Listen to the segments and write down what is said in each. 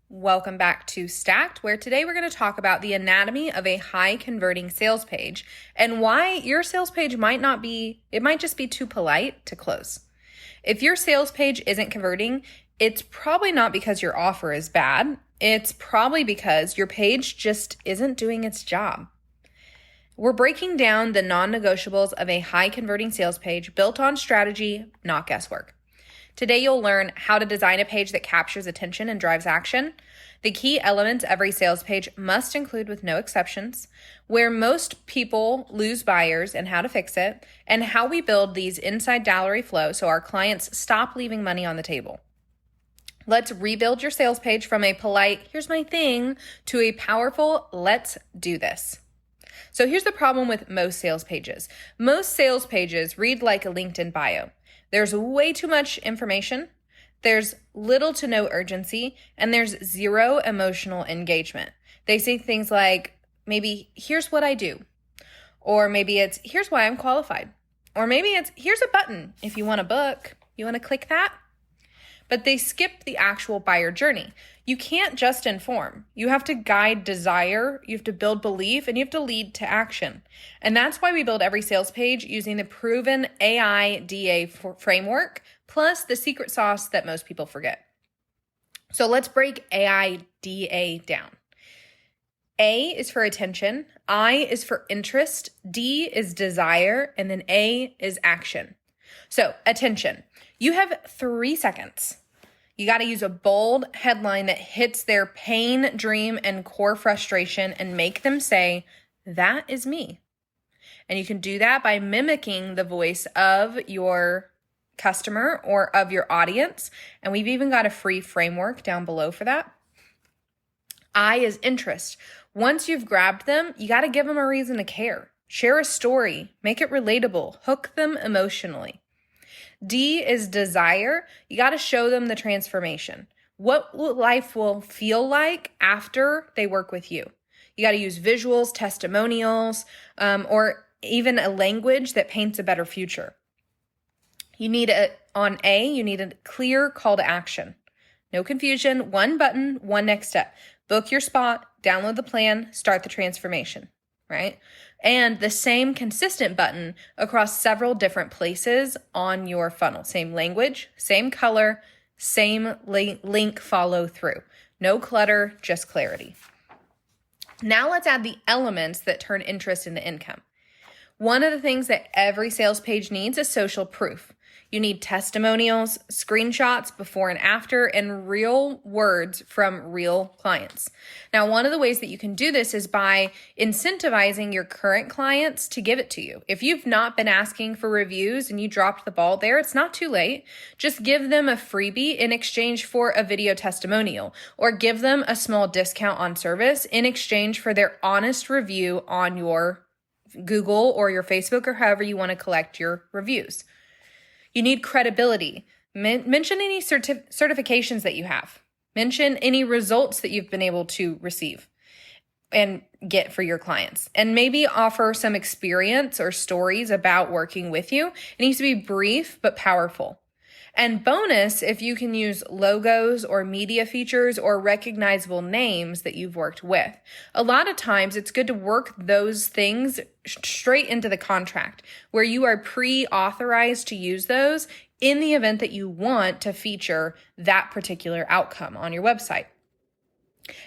Welcome back to Stacked, where today we're going to talk about the anatomy of a high converting sales page and why your sales page might just be too polite to close. If your sales page isn't converting, it's probably not because your offer is bad. It's probably because your page just isn't doing its job. We're breaking down the non-negotiables of a high converting sales page built on strategy, not guesswork. Today, you'll learn how to design a page that captures attention and drives action, the key elements every sales page must include with no exceptions, where most people lose buyers and how to fix it, and how we build these inside Dallowry flow so our clients stop leaving money on the table. Let's rebuild your sales page from a polite, here's my thing, to a powerful, let's do this. So here's the problem with most sales pages. Most sales pages read like a LinkedIn bio. There's way too much information, there's little to no urgency, and there's zero emotional engagement. They say things like, maybe, here's what I do. Or maybe it's, here's why I'm qualified. Or maybe it's, here's a button if you want a book. You want to click that? But they skip the actual buyer journey. You can't just inform. You have to guide desire, you have to build belief, and you have to lead to action. And that's why we build every sales page using the proven AIDA framework, plus the secret sauce that most people forget. So let's break AIDA down. A is for attention, I is for interest, D is desire, and then A is action. So attention. You have 3 seconds. You got to use a bold headline that hits their pain, dream, and core frustration and make them say, that is me. And you can do that by mimicking the voice of your customer or of your audience. And we've even got a free framework down below for that. I is interest. Once you've grabbed them, you got to give them a reason to care. Share a story, make it relatable, hook them emotionally. D is desire. You got to show them the transformation. What life will feel like after they work with you. You got to use visuals, testimonials, or even a language that paints a better future. You need on A, you need a clear call to action. No confusion, one button, one next step. Book your spot, download the plan, start the transformation, right? And the same consistent button across several different places on your funnel. Same language, same color, same link follow through. No clutter, just clarity. Now let's add the elements that turn interest into income. One of the things that every sales page needs is social proof. You need testimonials, screenshots before and after, and real words from real clients. Now, one of the ways that you can do this is by incentivizing your current clients to give it to you. If you've not been asking for reviews and you dropped the ball there, it's not too late. Just give them a freebie in exchange for a video testimonial, or give them a small discount on service in exchange for their honest review on your Google or your Facebook or however you want to collect your reviews. You need credibility. Mention any certifications that you have. Mention any results that you've been able to receive and get for your clients. And maybe offer some experience or stories about working with you. It needs to be brief but powerful. And bonus, if you can use logos or media features or recognizable names that you've worked with. A lot of times it's good to work those things straight into the contract where you are pre-authorized to use those in the event that you want to feature that particular outcome on your website.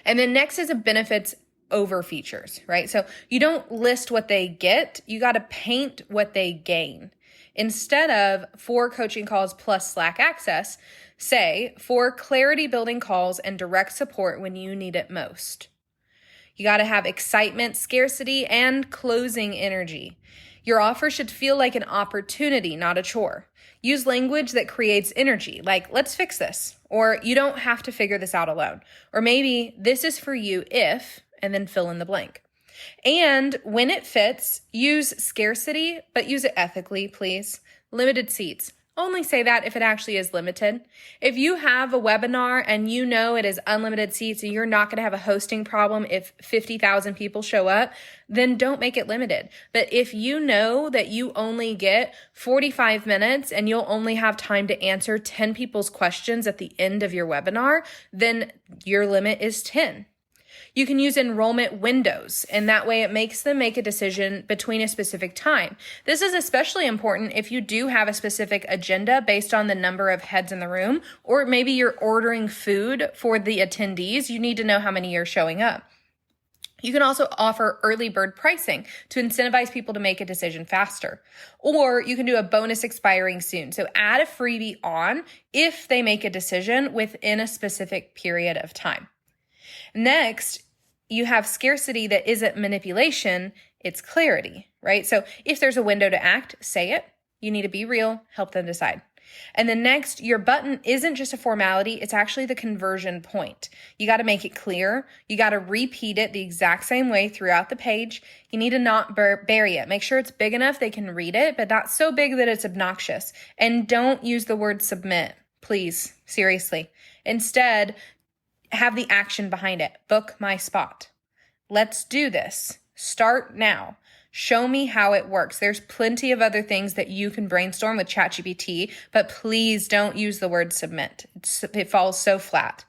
And then next is a benefits over features, right? So you don't list what they get, you got to paint what they gain. Instead of 4 coaching calls plus Slack access, say 4 clarity building calls and direct support when you need it most. You got to have excitement, scarcity, and closing energy. Your offer should feel like an opportunity, not a chore. Use language that creates energy, like, let's fix this, or you don't have to figure this out alone, or maybe this is for you if, and then fill in the blank. And when it fits, use scarcity, but use it ethically, please. Limited seats. Only say that if it actually is limited. If you have a webinar and you know it is unlimited seats and you're not going to have a hosting problem if 50,000 people show up, then don't make it limited. But if you know that you only get 45 minutes and you'll only have time to answer 10 people's questions at the end of your webinar, then your limit is 10. You can use enrollment windows, and that way it makes them make a decision between a specific time. This is especially important if you do have a specific agenda based on the number of heads in the room, or maybe you're ordering food for the attendees. You need to know how many are showing up. You can also offer early bird pricing to incentivize people to make a decision faster. Or you can do a bonus expiring soon. So add a freebie on if they make a decision within a specific period of time. Next, you have scarcity that isn't manipulation, it's clarity, right? So if there's a window to act, say it. You need to be real, help them decide. And then next, your button isn't just a formality, it's actually the conversion point. You got to make it clear. You got to repeat it the exact same way throughout the page. You need to not bury it. Make sure it's big enough they can read it, but not so big that it's obnoxious. And don't use the word submit, please, seriously. Instead, have the action behind it. Book my spot. Let's do this. Start now. Show me how it works. There's plenty of other things that you can brainstorm with ChatGPT, but please don't use the word submit. It falls so flat.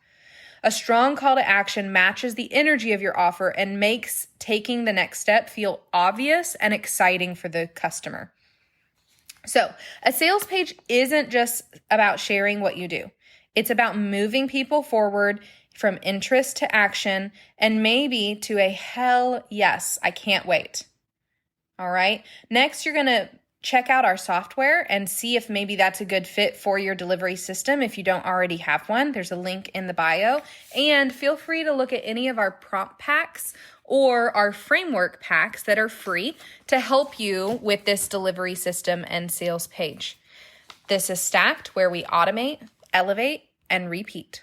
A strong call to action matches the energy of your offer and makes taking the next step feel obvious and exciting for the customer. So, a sales page isn't just about sharing what you do. It's about moving people forward from interest to action and maybe to a hell yes, I can't wait. All right. Next, you're going to check out our software and see if maybe that's a good fit for your delivery system. If you don't already have one, there's a link in the bio. And feel free to look at any of our prompt packs or our framework packs that are free to help you with this delivery system and sales page. This is Stacked, where we automate, elevate, and repeat.